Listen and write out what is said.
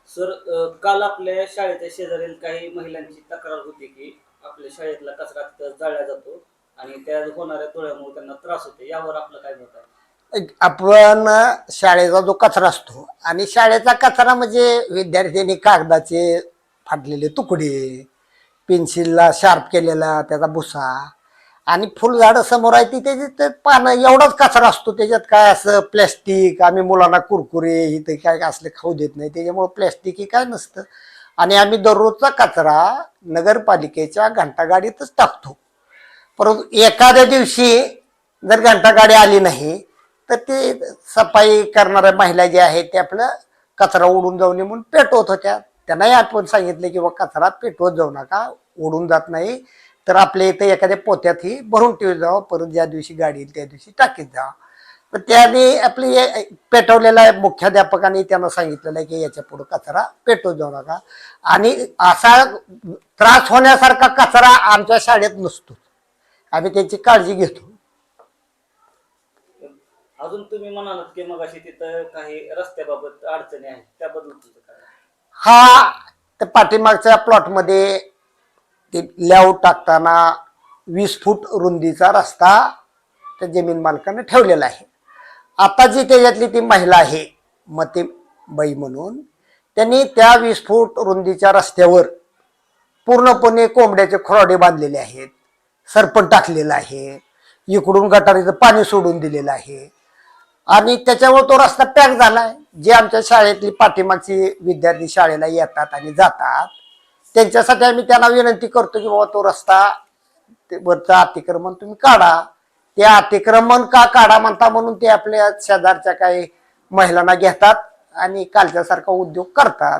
Sir काल आपल्या शाळेच्या शेजारील काही महिलांची तक्रार होती की आपल्या शाळेतला कचरा तिथं जाळला जातो आणि त्या होणाऱ्या धुळ्यामुळे त्यांना त्रास होतो. यावर आपलं काय मत आहे? आपण शाळेचा जो कचरा असतो आणि शाळेचा कचरा म्हणजे विद्यार्थ्यांनी कागदाचे फाटलेले तुकडे, पेन्सिलला शार्प केलेला त्याचा भुसा आणि फुलझाडं समोर आहे ती त्याची ते पानं एवढाच कचरा असतो. त्याच्यात काय असं प्लॅस्टिक, आम्ही मुलांना कुरकुरे इथे काय असले खाऊ देत नाही, त्याच्यामुळे प्लॅस्टिक ही काय नसतं. आणि आम्ही दररोजचा कचरा नगरपालिकेच्या घंटागाडीतच टाकतो. परंतु एखाद्या दिवशी जर घंटागाडी आली नाही तर ते सफाई करणाऱ्या महिला ज्या आहेत ते आपलं कचरा उडून जाऊ नये म्हणून पेटवत होत्या. त्यांनाही आपण सांगितलं की बा कचरा पेटवत जाऊ नका, उडून जात नाही तर आपल्या इथे एखाद्या पोत्यात ही भरून ठेवत जावं, परत ज्या दिवशी गाडी येईल त्या दिवशी टाकीत जावं. तर त्याने आपली पेटवलेला मुख्याध्यापकांनी त्यांना सांगितलेलं आहे की याच्या पुढे कचरा पेटवत जाऊ नका. आणि असा त्रास होण्यासारखा कचरा आमच्या शाळेत नसतो, आम्ही त्याची काळजी घेतो. अजून तुम्ही म्हणालात की मग अशी तिथं काही रस्त्याबाबत अडचणी आहेत, त्याबद्दल तुमचं काय? हा, तर पाठीमागच्या प्लॉटमध्ये ते लेआउट टाकताना 20 फूट रुंदीचा रस्ता त्या जमीन मालकाने ठेवलेला आहे. आता जी त्याच्यातली ती महिला आहे मतीबाई म्हणून, त्यांनी त्या 20 फूट रुंदीच्या रस्त्यावर पूर्णपणे कोंबड्याचे खोराडे बांधलेले आहेत, सरपण टाकलेलं आहे, इकडून गटारीचं पाणी सोडून दिलेलं आहे आणि त्याच्यामुळे तो रस्ता पॅक झालाय. जे आमच्या शाळेतली पाठीमागची विद्यार्थी शाळेला येतात आणि जातात त्यांच्यासाठी आम्ही त्यांना विनंती करतो की बाबा तो रस्ता वरचं अतिक्रमण तुम्ही काढा. ते अतिक्रमण का काढा म्हणता म्हणून ते आपल्या शेजारच्या काही महिलांना घेतात आणि कालच्या सारखा उद्योग करतात.